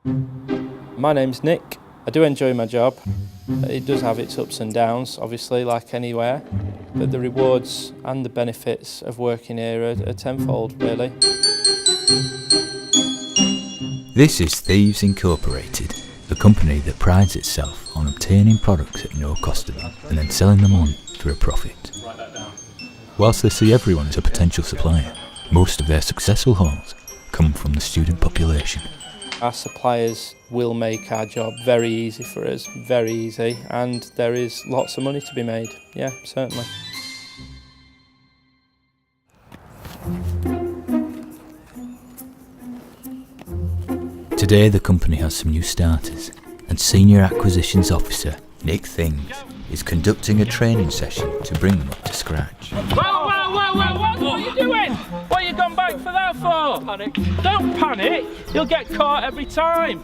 My name's Nick. I do enjoy my job. It does have its ups and downs, obviously, like anywhere, but the rewards and the benefits of working here are tenfold, really. This is Thieves Incorporated, the company that prides itself on obtaining products at no cost to them and then selling them on for a profit. Whilst they see everyone as a potential supplier, most of their successful hauls come from the student population. Our suppliers will make our job very easy for us, very easy, and there is lots of money to be made, yeah, certainly. Today the company has some new starters, and Senior Acquisitions Officer Nick Things is conducting a training session to bring them up to scratch. Whoa, what are you doing? What have you gone back for that for? Panic. Don't panic, you'll get caught every time.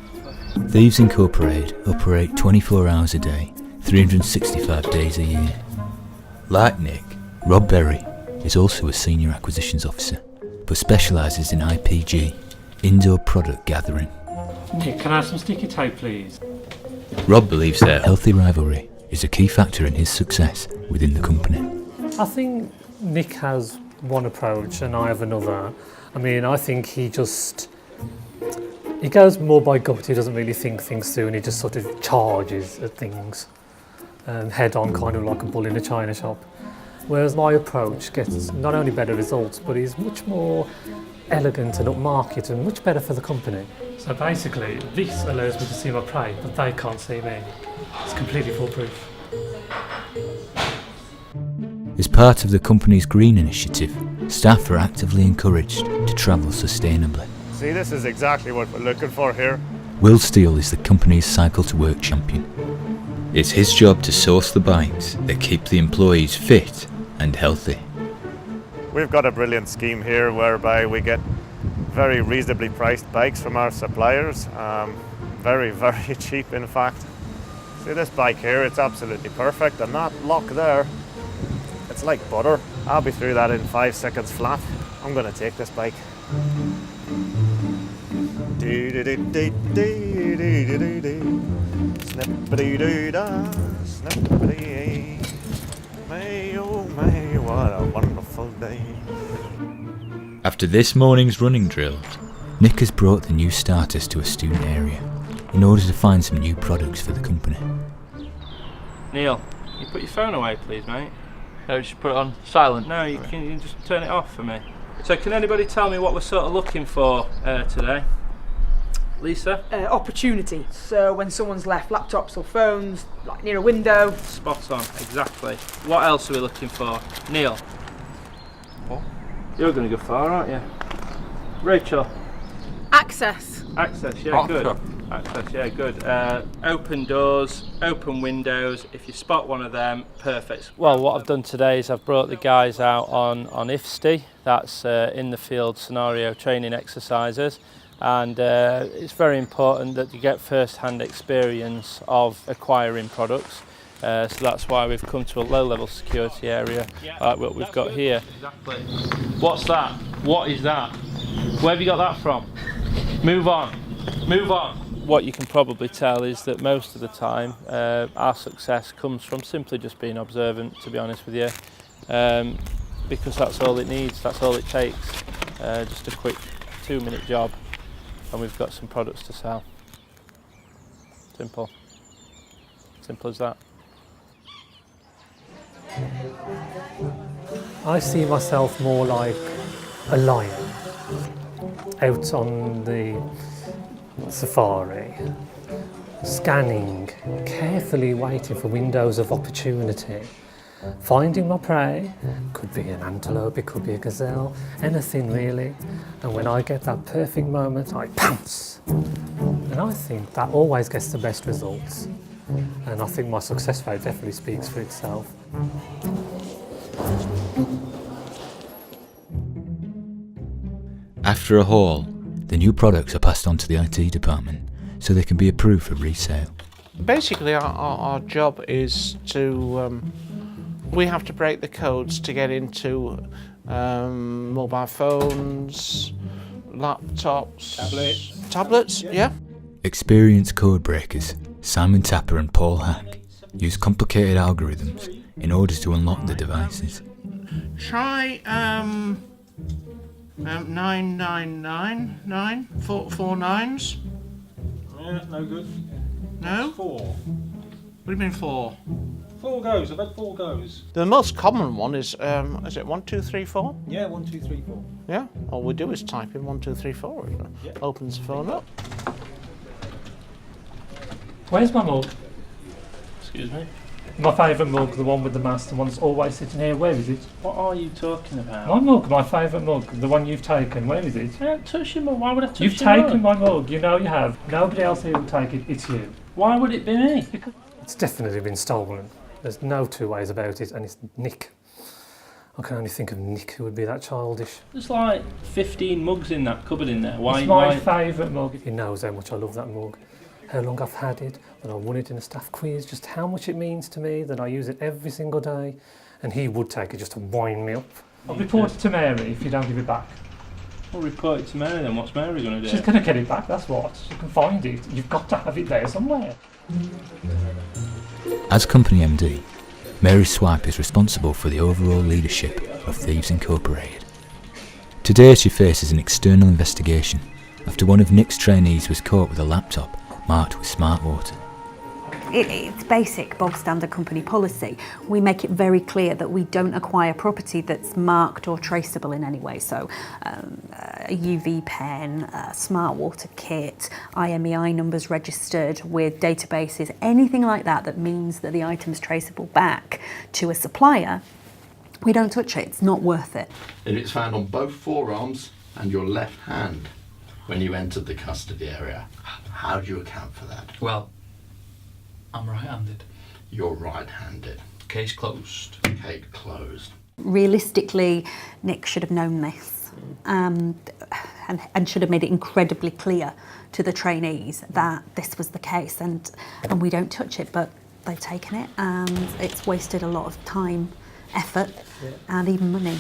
Thieves Incorporated operate 24 hours a day, 365 days a year. Like Nick, Rob Berry is also a Senior Acquisitions Officer, but specialises in IPG, indoor product gathering. Nick, can I have some sticky tape, please? Rob believes their healthy rivalry is a key factor in his success within the company. I think Nick has one approach and I have another. I mean, I think he goes more by gut. He doesn't really think things through and he just sort of charges at things head on, kind of like a bull in a china shop. Whereas my approach gets not only better results, but is much more elegant and upmarket and much better for the company. So basically, this allows me to see my prey, but they can't see me. It's completely foolproof. As part of the company's green initiative, staff are actively encouraged to travel sustainably. See, this is exactly what we're looking for here. Will Steele is the company's cycle to work champion. It's his job to source the bikes that keep the employees fit and healthy. We've got a brilliant scheme here whereby we get very reasonably priced bikes from our suppliers. Very, very cheap, in fact. See this bike here, it's absolutely perfect, and that lock there, it's like butter. I'll be through that in 5 seconds flat. I'm gonna take this bike. Snippity-doo-dah, snippity. May, oh may, what a wonderful day. After this morning's running drills, Nick has brought the new starters to a student area in order to find some new products for the company. Neil, can you put your phone away, please, mate? No, just put it on silent. No, you can just turn it off for me. So can anybody tell me what we're sort of looking for today? Lisa? Opportunity. So when someone's left laptops or phones like near a window. Spot on, exactly. What else are we looking for? Neil? What? You're going to go far, aren't you? Rachel? Access. Access, yeah, good. Access, yeah, good. Open doors, open windows. If you spot one of them, perfect. Well, what I've done today is I've brought the guys out on IFSTI. That's in the field scenario training exercises. And it's very important that you get first-hand experience of acquiring products. So that's why we've come to a low-level security area like what we've got here. Exactly. What's that? What is that? Where have you got that from? Move on. Move on. What you can probably tell is that most of the time our success comes from simply just being observant, to be honest with you, because that's all it needs, that's all it takes. Just a quick 2-minute job and we've got some products to sell. Simple. Simple as that. I see myself more like a lion out on the safari, scanning, carefully waiting for windows of opportunity, finding my prey. Could be an antelope, it could be a gazelle, anything really. And when I get that perfect moment, I pounce. And I think that always gets the best results. And I think my success rate definitely speaks for itself. After a haul, the new products are passed on to the IT department so they can be approved for resale. Basically, our job is to, we have to break the codes to get into mobile phones, laptops, tablets, yeah. Experienced code breakers Simon Tapper and Paul Hack use complicated algorithms in order to unlock the devices. Try 9999, four nines. Yeah, no good. No? 4. What do you mean 4? 4 goes. I've had 4 goes. The most common one is it 1 2 3 4? Yeah, 1, 2, 3, 4. Yeah. All we do is type in 1 2 3 4. It opens the phone up. Where's my mug? Excuse me. My favourite mug, the one with the mask, the one that's always sitting here. Where is it? What are you talking about? My mug, my favourite mug, the one you've taken. Where is it? I don't touch your mug. Why would I touch You've your mug? taken my mug. You know you have. Nobody else here will take it. It's you. Why would it be me? Because it's definitely been stolen. There's no two ways about it, and it's Nick. I can only think of Nick who would be that childish. There's like 15 mugs in that cupboard in there. Why? It's my favourite mug. He knows how much I love that mug, how long I've had it, that I won it in a staff quiz, just how much it means to me, that I use it every single day, and he would take it just to wind me up. I'll report it to Mary if you don't give it back. I'll report it to Mary then. What's Mary going to do? She's going to get it back, that's what. She can find it. You've got to have it there somewhere. As company MD, Mary Swipe is responsible for the overall leadership of Thieves Incorporated. Today she faces an external investigation after one of Nick's trainees was caught with a laptop marked with smart water. It's basic bog standard company policy. We make it very clear that we don't acquire property that's marked or traceable in any way. So a UV pen, a smart water kit, IMEI numbers registered with databases, anything like that that means that the item's traceable back to a supplier, we don't touch it. It's not worth it. If it's found on both forearms and your left hand when you entered the custody area, how do you account for that? Well, I'm right-handed. You're right-handed. Case closed. Case closed. Realistically, Nick should have known this and should have made it incredibly clear to the trainees that this was the case, and we don't touch it, but they've taken it and it's wasted a lot of time, effort and even money.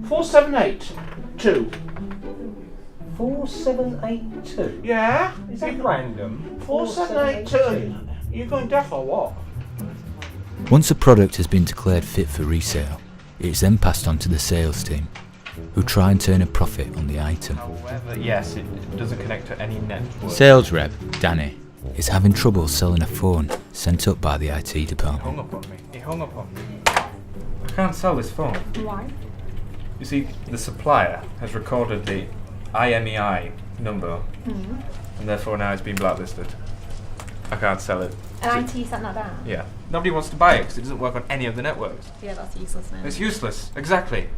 4782. 4782? Yeah? Is that random? 4782. You going deaf or what? Once a product has been declared fit for resale, it's then passed on to the sales team, who try and turn a profit on the item. However, yes, it doesn't connect to any network. Sales rep Danny is having trouble selling a phone sent up by the IT department. He hung up on me. He hung up on me. I can't sell this phone. Why? You see, the supplier has recorded the IMEI number, and therefore now it's been blacklisted. I can't sell it. And IT sent that down? Yeah. Nobody wants to buy it because it doesn't work on any of the networks. Yeah, that's useless now. It's useless. Exactly.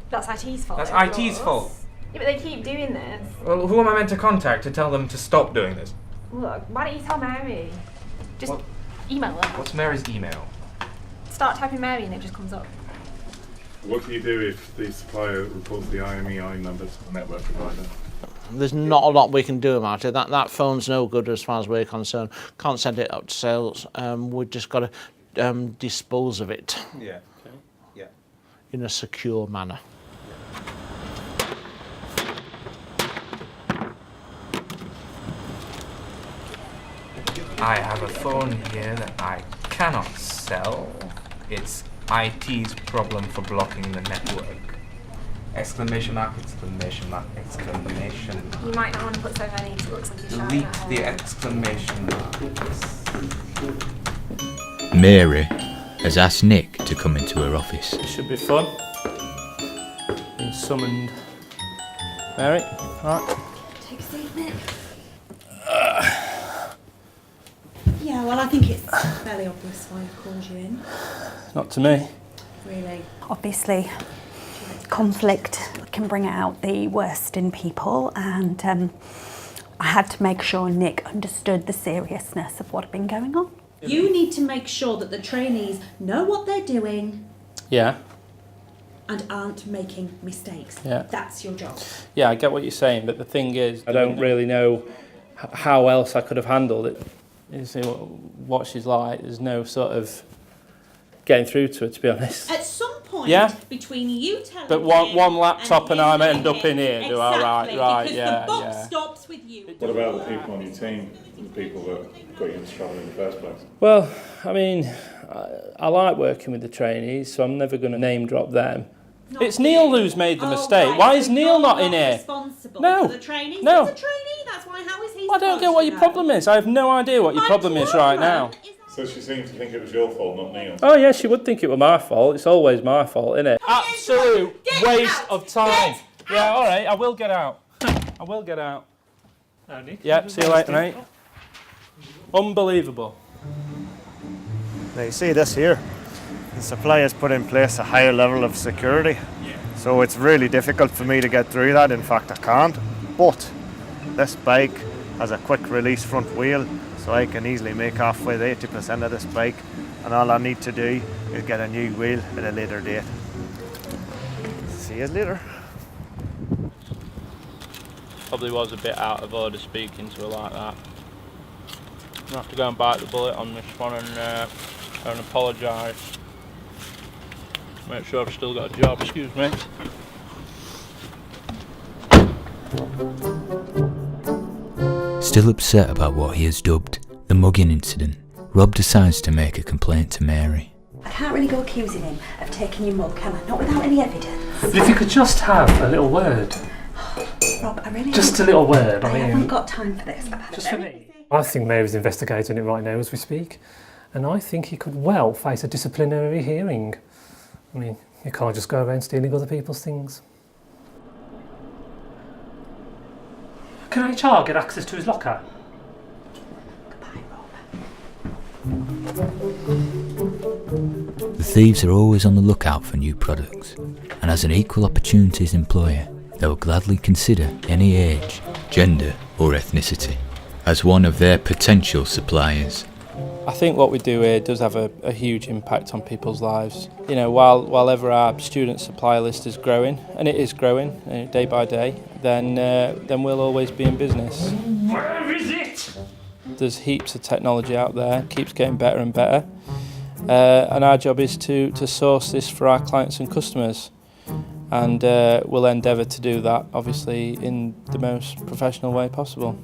That's IT's fault. That's of IT's course. fault. Yeah, but they keep doing this. Well, who am I meant to contact to tell them to stop doing this? Look, why don't you tell Mary? Just What? email her. What's Mary's email? Start typing Mary and it just comes up. What do you do if the supplier reports the IMEI numbers to the network provider? There's not a lot we can do about it. That phone's no good as far as we're concerned. Can't send it up to sales. We've just got to dispose of it. Yeah. Okay. Yeah. In a secure manner. I have a phone here that I cannot sell. It's IT's problem for blocking the network. Exclamation mark, exclamation mark, exclamation mark. You might not want to put so many, it looks like you're shouting Delete at her. the exclamation mark. Mary has asked Nick to come into her office. It should be fun. Been summoned. Mary, right. Take a seat, Nick. Yeah, well, I think it's fairly obvious why I've called you in. Not to me. Really? Obviously, conflict can bring out the worst in people, and I had to make sure Nick understood the seriousness of what had been going on. You need to make sure that the trainees know what they're doing Yeah. and aren't making mistakes. Yeah. That's your job. Yeah, I get what you're saying, but the thing is, I don't really know how else I could have handled it. You see what she's like, there's no sort of getting through to her, to be honest. At some point, point Yeah. between you telling But him one laptop and I him end up in telling here, him. do I? Right, Exactly, right, because yeah, the buck yeah. stops with you. What about the people on your team, the people that got you into trouble in the first place? Well, I mean, I like working with the trainees, so I'm never going to name drop them. It's Neil who's made the mistake. Right, Why so is Neil you're not in here? Responsible No. for the trainees? No. He's a trainee, that's why. How is he I don't get what your problem is. I have no idea what your problem is right now. So she seemed to think it was your fault, not Neil's. Oh yeah, she would think it was my fault. It's always my fault, isn't it? Absolute waste of time. Yeah, all right, I will get out. I will get out. Yeah, see you later, mate. Unbelievable. Now you see this here, the supplier's put in place a higher level of security. So it's really difficult for me to get through that. In fact, I can't. But this bike has a quick release front wheel, so I can easily make off with 80% of this bike, and all I need to do is get a new wheel at a later date. See you later. Probably was a bit out of order speaking to her like that. I have to go and bite the bullet on this one and apologise. Make sure I've still got a job, excuse me. Still upset about what he has dubbed the mugging incident, Rob decides to make a complaint to Mary. I can't really go accusing him of taking your mug, can I? Not without any evidence. But if you could just have a little word. Rob, I really Just a little word, I I mean. haven't got time for this. Just for me. I think Mary's investigating it right now as we speak, and I think he could well face a disciplinary hearing. I mean, you can't just go around stealing other people's things. Can HR get access to his locker? The thieves are always on the lookout for new products, and as an equal opportunities employer, they will gladly consider any age, gender or ethnicity as one of their potential suppliers. I think what we do here does have a huge impact on people's lives. You know, while ever our student supply list is growing, and it is growing day by day, then we'll always be in business. Where is it? There's heaps of technology out there, keeps getting better and better, and our job is to source this for our clients and customers, and we'll endeavour to do that, obviously, in the most professional way possible.